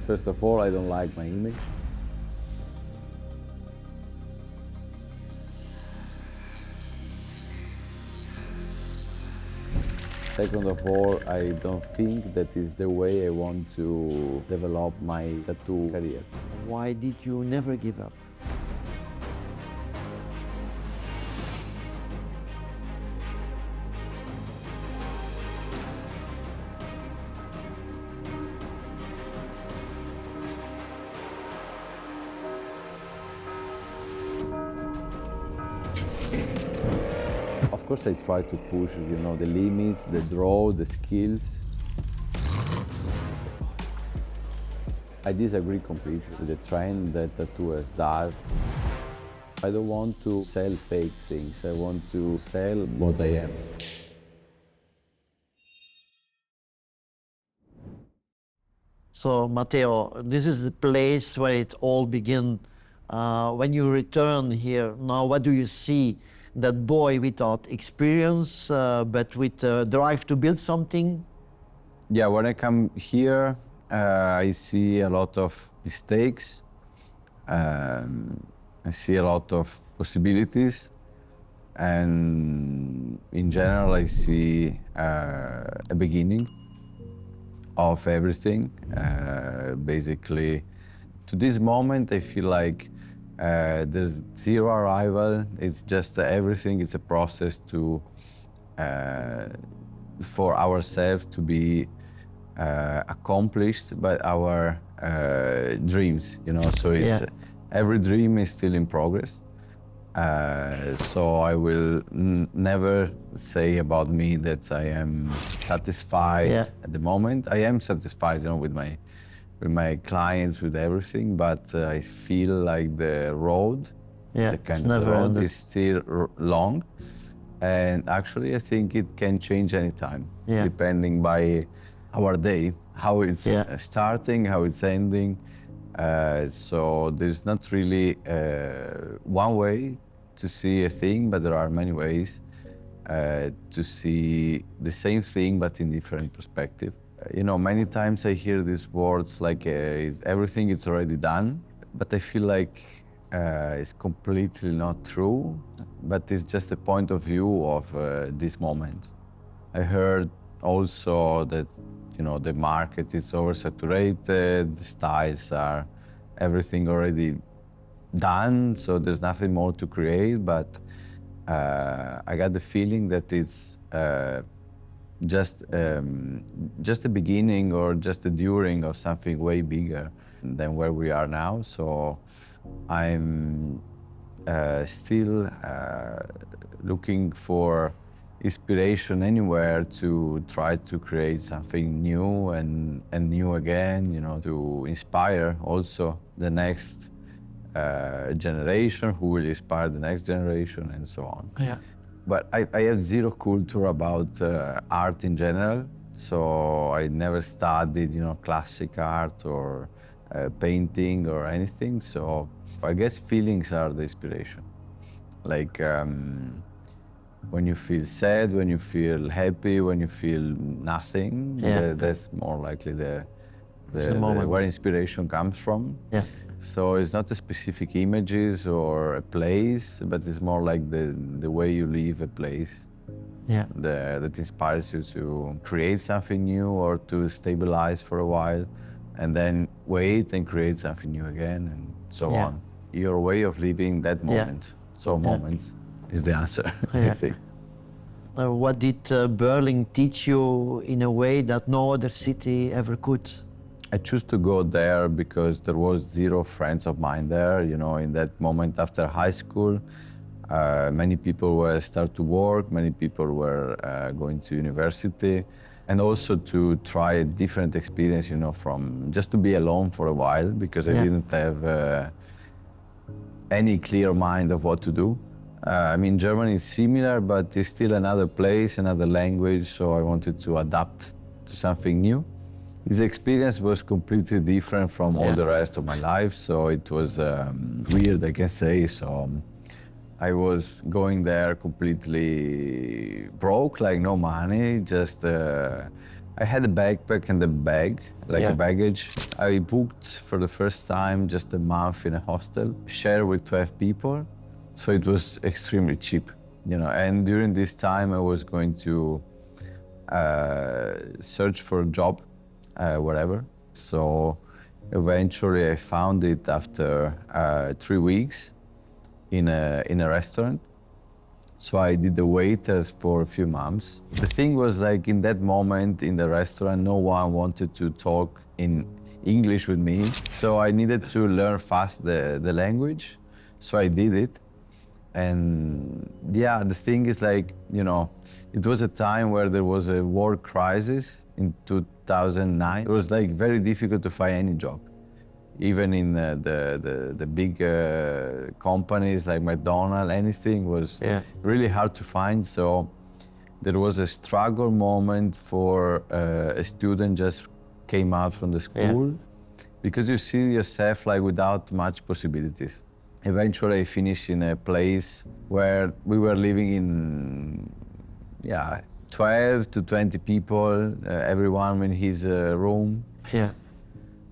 First of all, I don't like my image. Second of all, I don't think that is the way I want to develop my tattoo career. Why did you never give up? Of course, I try to push, the limits, the draw, the skills. I disagree completely with the trend that tattooers does. I don't want to sell fake things. I want to sell what I am. So, Matteo, this is the place where it all began. When you return here, now what do you see? That boy without experience, but with a drive to build something? Yeah, when I come here, I see a lot of mistakes. I see a lot of possibilities. And in general, I see a beginning of everything. Basically, to this moment, I feel like there's zero arrival. It's just everything. It's a process to for ourselves to be accomplished by our dreams. So it's every dream is still in progress. So I will never say about me that I am satisfied at the moment. I am satisfied, with my clients, with everything, but I feel like the road, the kind of road, is still long. And actually, I think it can change anytime, depending by our day, how it's starting, how it's ending. So there's not really one way to see a thing, but there are many ways to see the same thing, but in different perspective. Many times I hear these words like everything is already done, but I feel like it's completely not true, but it's just a point of view of this moment. I heard also that, the market is oversaturated, the styles are everything already done, so there's nothing more to create, but I got the feeling that it's just a beginning or just a during of something way bigger than where we are now. So I'm still looking for inspiration anywhere to try to create something new and new again, to inspire also the next generation who will inspire the next generation and so on. Yeah. But I have zero culture about art in general, so I never studied, classic art or painting or anything. So I guess feelings are the inspiration. Like when you feel sad, when you feel happy, when you feel nothing, that's more likely the where inspiration comes from. Yeah. So it's not a specific images or a place, but it's more like the way you leave a place that inspires you to create something new or to stabilize for a while and then wait and create something new again and so on. Your way of living that moment. So moments is the answer, I think. What did Berlin teach you in a way that no other city ever could? I choose to go there because there was zero friends of mine there. In that moment after high school, many people were start to work, many people were going to university, and also to try a different experience, from just to be alone for a while because I didn't have any clear mind of what to do. Germany is similar, but it's still another place, another language, so I wanted to adapt to something new. This experience was completely different from all the rest of my life, so it was weird, I can say. So I was going there completely broke, like no money, just I had a backpack and a bag, like Yeah. a baggage. I booked for the first time just a month in a hostel, shared with 12 people. So it was extremely cheap, you know. And during this time, I was going to search for a job, whatever. So eventually I found it after 3 weeks in a restaurant. So I did the waiters for a few months. The thing was, like, in that moment in the restaurant, no one wanted to talk in English with me. So I needed to learn fast the language. So I did it. And yeah, the thing is, like, you know, it was a time where there was a war crisis in 2009. It was like very difficult to find any job. Even in the big companies like McDonald's, anything was really hard to find. So there was a struggle moment for a student just came out from the school, because you see yourself like without much possibilities. Eventually I finished in a place where we were living in 12 to 20 people, everyone in his room.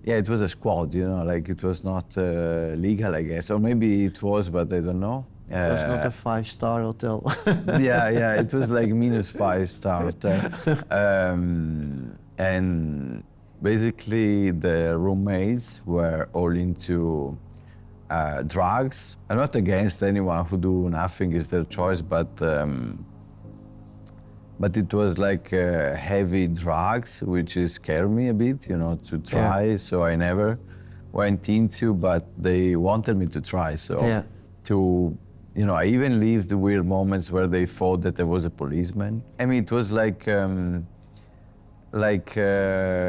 Yeah, it was a squad, you know, like it was not legal, I guess. Or maybe it was, but I don't know. It was not a 5-star hotel. Yeah, it was like minus 5-star hotel. And basically the roommates were all into drugs. I'm not against anyone who do nothing, it's their choice, but it was like heavy drugs, which is scared me a bit, you know, to try. So I never went into, but they wanted me to try. So to, you know, I even lived the weird moments where they thought that I was a policeman. I mean, it was like a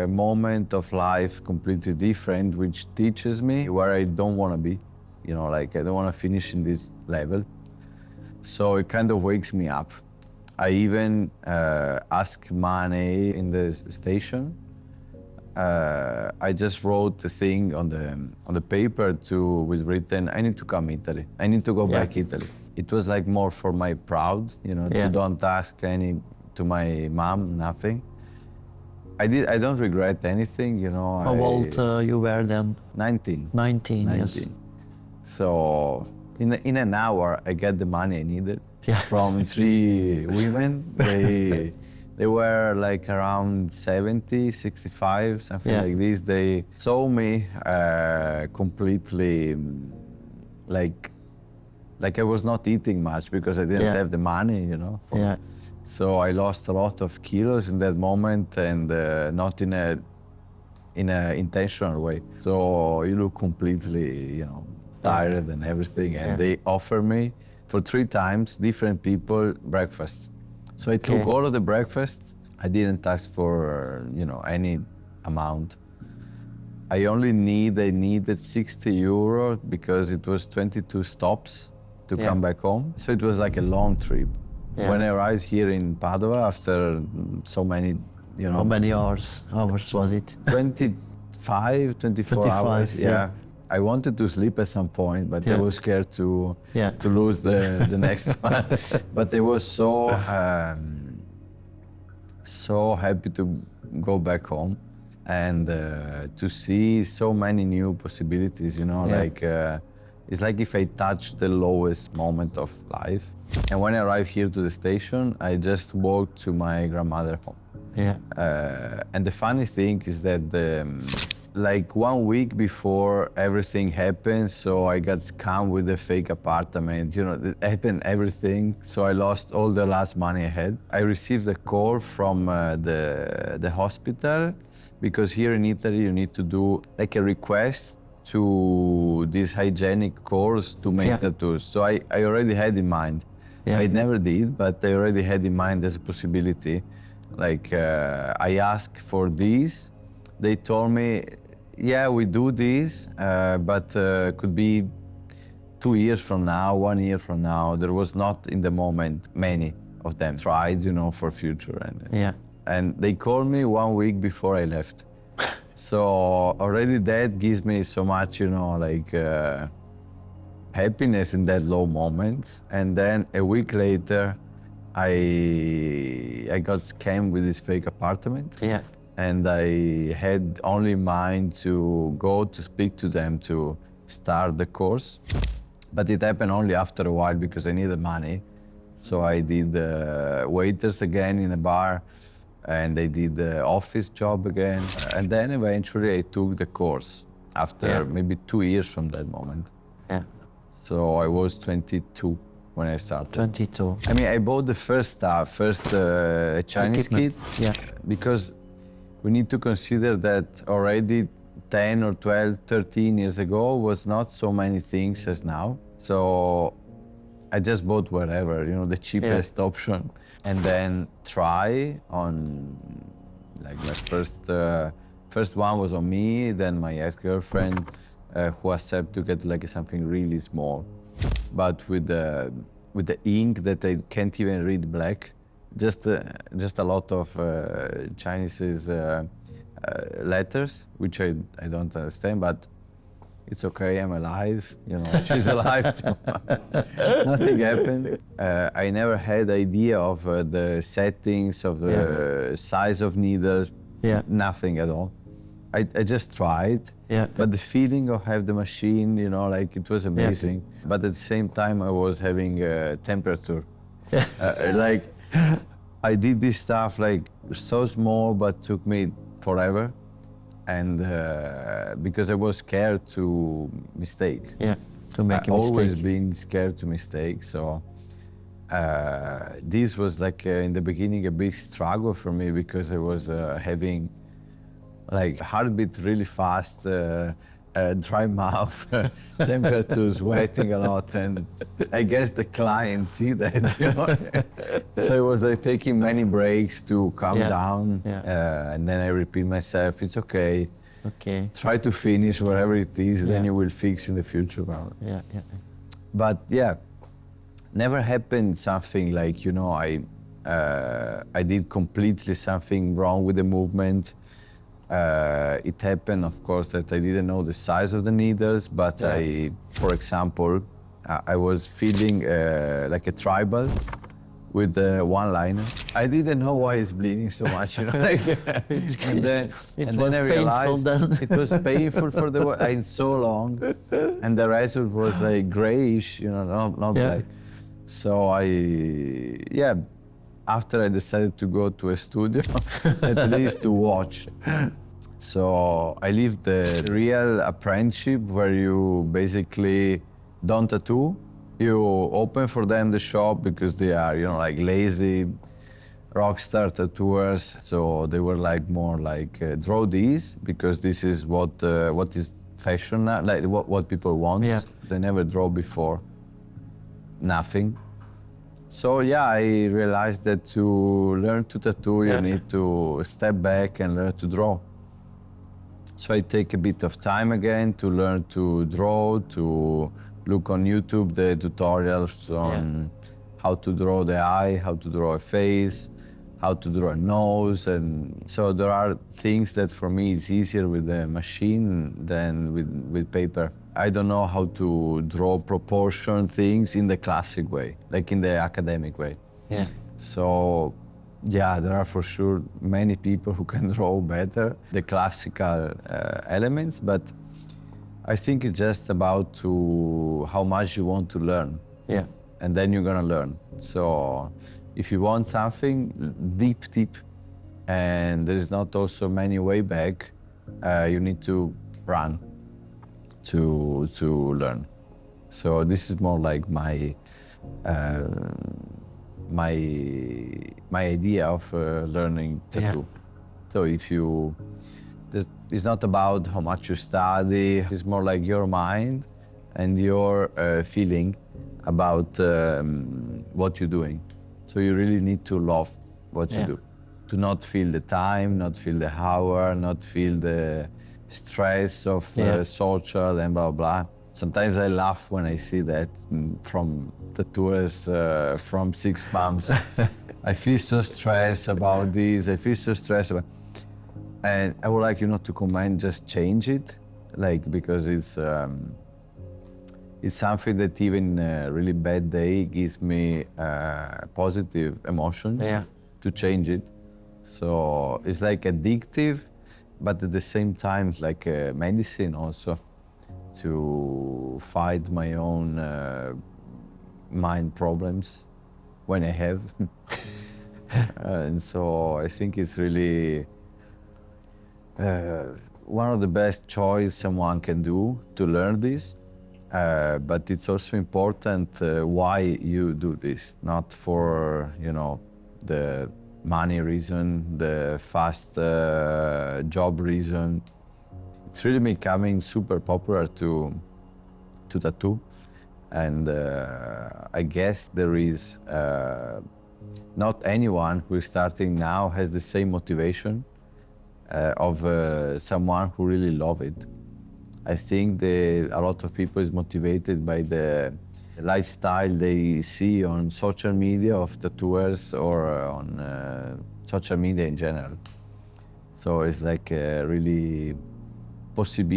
moment of life completely different, which teaches me where I don't want to be. You know, like I don't want to finish in this level. So it kind of wakes me up. I even asked money in the station. I just wrote a thing on the paper with written, I need to come Italy. I need to go back Italy. It was like more for my proud, you know, to don't ask to my mom, nothing. I don't regret anything, you know. How old you were then? 19. 19, yes. So in an hour, I get the money I needed. From 3 women. They were like around 70, 65, something like this. They saw me completely like I was not eating much because I didn't have the money, you know. So I lost a lot of kilos in that moment, and not in a intentional way. So you look completely, you know, tired and everything, and they offer me for 3 times different people breakfast. So I took all of the breakfast. I didn't ask for, you know, any amount. I needed 60 euro because it was 22 stops to come back home. So it was like a long trip. When I arrived here in Padova after so many, you know. How many hours was it? 25, 24 hours. I wanted to sleep at some point, but I was scared to lose the next one. But I was so happy to go back home and to see so many new possibilities, you know, like it's like if I touched the lowest moment of life. And when I arrived here to the station, I just walked to my grandmother's home. And the funny thing is that like 1 week before everything happened, so I got scammed with a fake apartment, you know, it happened everything. So I lost all the last money I had. I received a call from the hospital, because here in Italy you need to do like a request to this hygienic course to make tattoos. So I already had in mind. I never did, but I already had in mind as a possibility. Like I asked for this. They told me, yeah, we do this, but could be 2 years from now, 1 year from now. There was not in the moment many of them tried, you know, for future. And they called me 1 week before I left. So already that gives me so much, you know, like happiness in that low moment. And then a week later, I got scammed with this fake apartment. Yeah. And I had only mind to go to speak to them to start the course. But it happened only after a while because I needed money. So I did waiters again in a bar, and I did the office job again. And then eventually I took the course after maybe 2 years from that moment. Yeah. So I was 22 when I started. 22. I mean, I bought the first stuff, Chinese kit, Yeah. because we need to consider that already 10 or 12, 13 years ago was not so many things as now. So I just bought whatever, the cheapest option, and then try on, like my first one was on me, then my ex-girlfriend, who accepted to get like something really small, but with the ink that I can't even read black, just a lot of Chinese letters, which I don't understand, but it's okay, I'm alive, she's alive too. Nothing happened. I never had idea of the settings, of the size of needles, nothing at all. I just tried, but the feeling of have the machine, like it was amazing. But at the same time, I was having temperature. Like, I did this stuff like so small, but took me forever. And because I was scared to mistake. Yeah, to make a mistake. Always been scared to mistake. So this was like in the beginning a big struggle for me because I was having like heartbeat really fast, dry mouth, temperature, sweating a lot, and I guess the clients see that, So I was like taking many breaks to calm down, and then I repeat myself, it's okay. Okay. Try to finish whatever it is, then you will fix in the future. But never happened something like, I did completely something wrong with the movement. It happened, of course, that I didn't know the size of the needles, but for example, I was feeling like a tribal with one liner. I didn't know why it's bleeding so much, and then I realized it was painful for so long, and the result was like grayish, not black. So after I decided to go to a studio, at least to watch. So I lived the real apprenticeship where you basically don't tattoo. You open for them the shop because they are, like lazy rock star tattooers. So they were like more like draw these because this is what is fashion now, like what people want. They never draw before. Nothing. So I realized that to learn to tattoo, you need to step back and learn to draw. So I take a bit of time again to learn to draw, to look on YouTube the tutorials on how to draw the eye, how to draw a face, how to draw a nose. And so there are things that for me is easier with the machine than with paper. I don't know how to draw proportion things in the classic way, like in the academic way. So there are for sure many people who can draw better the classical elements, but I think it's just about how much you want to learn. And then you're gonna learn. So if you want something deep, and there is not also many way back, you need to run to learn. So this is more like my idea of learning tattoo. So it's not about how much you study, it's more like your mind and your feeling about what you're doing. So you really need to love what you do. To not feel the time, not feel the hour, not feel the stress of social and blah, blah. Sometimes I laugh when I see that from the tourists from 6 months. I feel so stressed about this, I feel so stressed about... And I would like to comment, just change it, like, because it's it's something that even a really bad day gives me positive emotion to change it. So it's like addictive, but at the same time, it's like a medicine also to fight my own mind problems when I have. And so I think it's really one of the best choice someone can do to learn this. But it's also important why you do this, not for, you know, the money reason, the fast job reason. It's really becoming super popular to tattoo, and I guess there is not anyone who is starting now has the same motivation of someone who really love it. I think a lot of people is motivated by the lifestyle they see on social media of tattooers or on social media in general. So it's like a really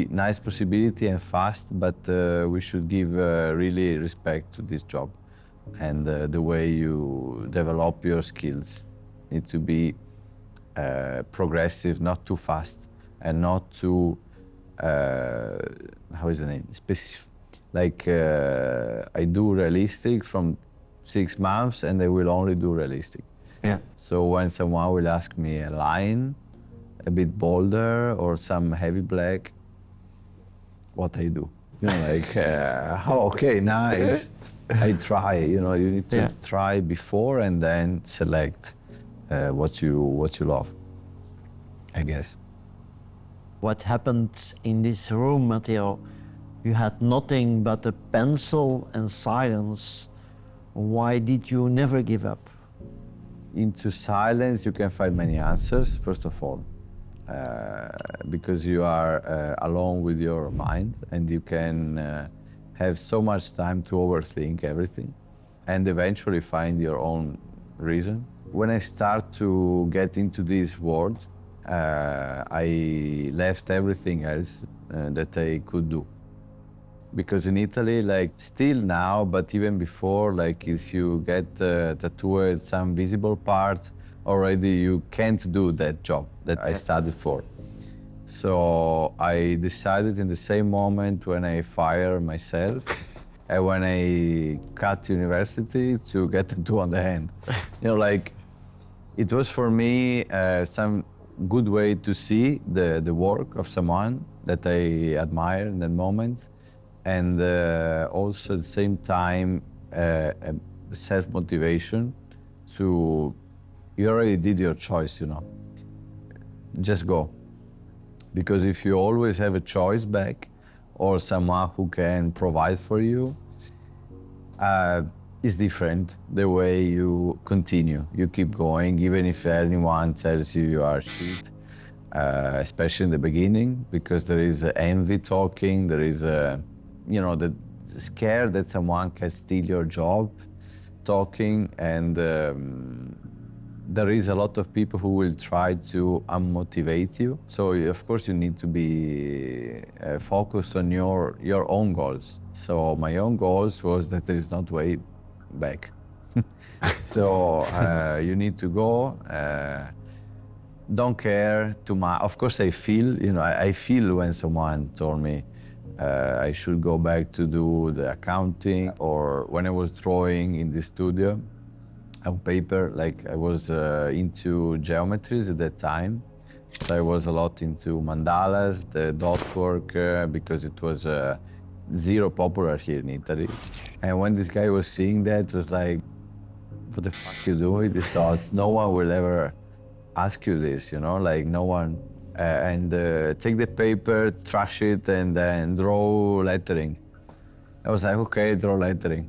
nice possibility and fast, but we should give really respect to this job and the way you develop your skills. Need to be progressive, not too fast, and not too how is the name? Specific. Like I do realistic from 6 months, and I will only do realistic. Yeah. So when someone will ask me a line, a bit bolder or some heavy black, what I do? You know, like oh, okay, nice. I try. You know, you need to try before and then select what you love, I guess. What happened in this room, Matteo? You had nothing but a pencil and silence. Why did you never give up? Into silence, you can find many answers, first of all, because you are alone with your mind and you can have so much time to overthink everything and eventually find your own reason. When I start to get into this world, I left everything else that I could do. Because in Italy, like still now, but even before, like if you get tattooed some visible part, already you can't do that job that I studied for. So I decided in the same moment when I fired myself and when I cut university to get tattoo on the hand. You know, like it was for me some good way to see the work of someone that I admire in that moment. And also at the same time, self-motivation to, you already did your choice, you know, just go. Because if you always have a choice back or someone who can provide for you, it's different the way you continue. You keep going, even if anyone tells you you are shit, especially in the beginning, because there is envy talking, there is you know, the scare that someone can steal your job talking, and there is a lot of people who will try to unmotivate you. So of course you need to be focused on your own goals. So my own goals was that there is not way back. So you need to go. Don't care too much. Of course I feel, you know, I feel when someone told me I should go back to do the accounting, or when I was drawing in the studio on paper, like I was into geometries at that time. So I was a lot into mandalas, the dot work, because it was zero popular here in Italy. And when this guy was seeing that, it was like, what the fuck you do with these dots? No one will ever ask you this, you know, like no one. And take the paper, trash it, and then draw lettering. I was like, okay, draw lettering.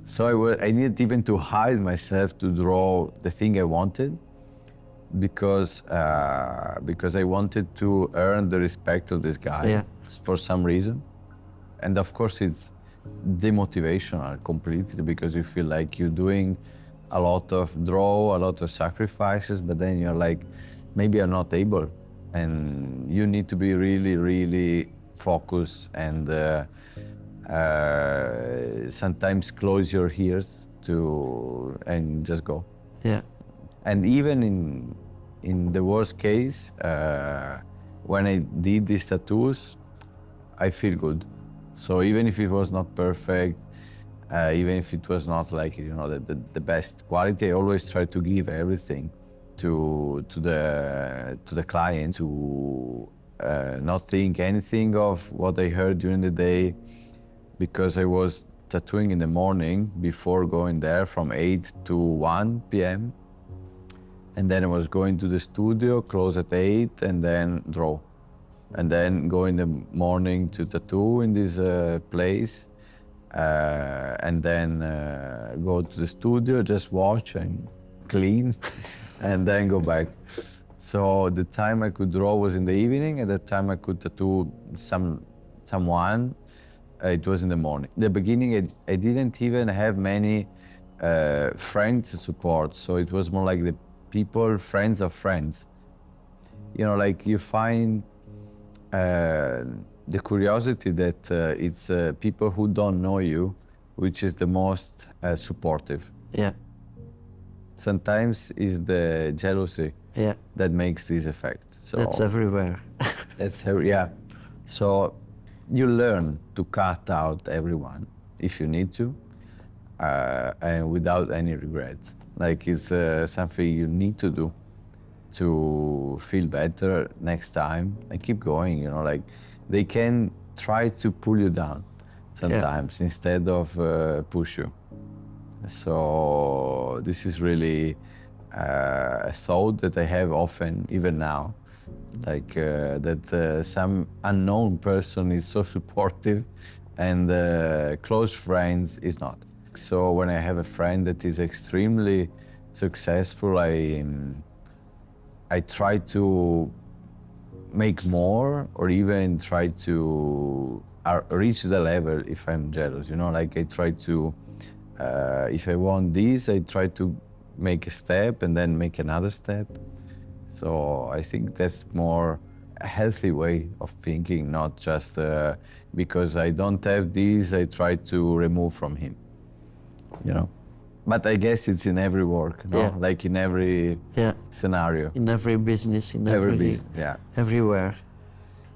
So I needed even to hide myself to draw the thing I wanted, because I wanted to earn the respect of this guy for some reason. And of course, it's demotivational completely, because you feel like you're doing a lot of a lot of sacrifices, but then you're like, maybe I'm not able. And you need to be really, really focused and Sometimes close your ears and just go. Yeah. And even in the worst case, when I did these tattoos, I feel good. So even if it was not perfect, even if it was not like the best quality, I always try to give everything to the client, to not think anything of what I heard during the day, because I was tattooing in the morning before going there from 8 to 1 p.m. And then I was going to the studio, close at 8, and then draw. And then go in the morning to tattoo in this place, and then go to the studio, just watch and clean, and then go back. So the time I could draw was in the evening, and the time I could tattoo someone, it was in the morning. In the beginning, I didn't even have many friends support, so it was more like the people, friends of friends. Like you find the curiosity that it's people who don't know you, which is the most supportive. Yeah. Sometimes it's the jealousy that makes this effect. So that's everywhere. yeah. So you learn to cut out everyone if you need to, and without any regret. Like it's something you need to do to feel better next time and keep going. Like they can try to pull you down sometimes instead of push you. So this is really a thought that I have often, even now, like that some unknown person is so supportive and close friends is not. So when I have a friend that is extremely successful, I try to make more, or even try to reach the level if I'm jealous. Like I try to, if I want this, I try to make a step and then make another step. So I think that's more a healthy way of thinking, not just because I don't have this, I try to remove from him. But I guess it's in every work, no? Like in every scenario. In every business, in every business, everywhere.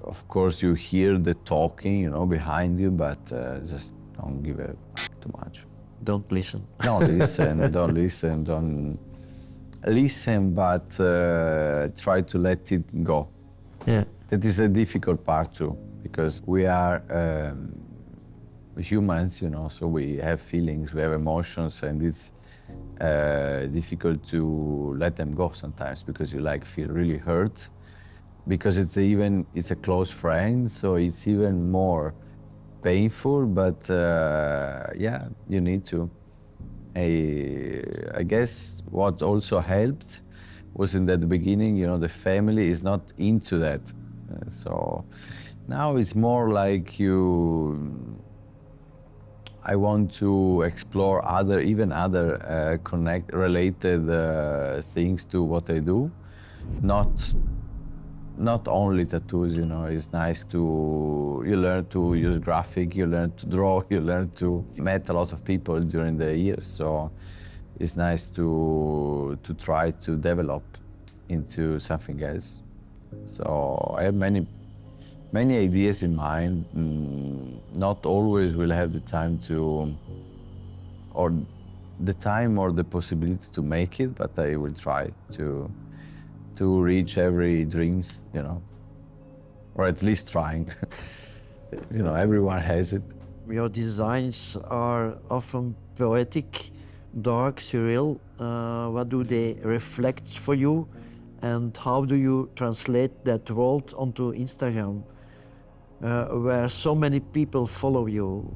Of course, you hear the talking, behind you, but just don't give a too much. Don't listen. Don't listen, don't listen, don't listen, but try to let it go. Yeah. That is a difficult part too, because we are humans, so we have feelings, we have emotions, and it's difficult to let them go sometimes, because you feel really hurt, because it's a close friend, so it's even more painful. But you need to. I guess what also helped was in the beginning, the family is not into that, so now it's more like I want to explore other related things to what I do, not only tattoos. It's nice you learn to use graphic, you learn to draw, you learn to meet a lot of people during the years. So it's nice to try to develop into something else. So I have many ideas in mind. Not always will have the time or the possibility to make it, but I will try to reach every dreams, or at least trying. Everyone has it. Your designs are often poetic, dark, surreal. What do they reflect for you, and how do you translate that world onto Instagram, where so many people follow you?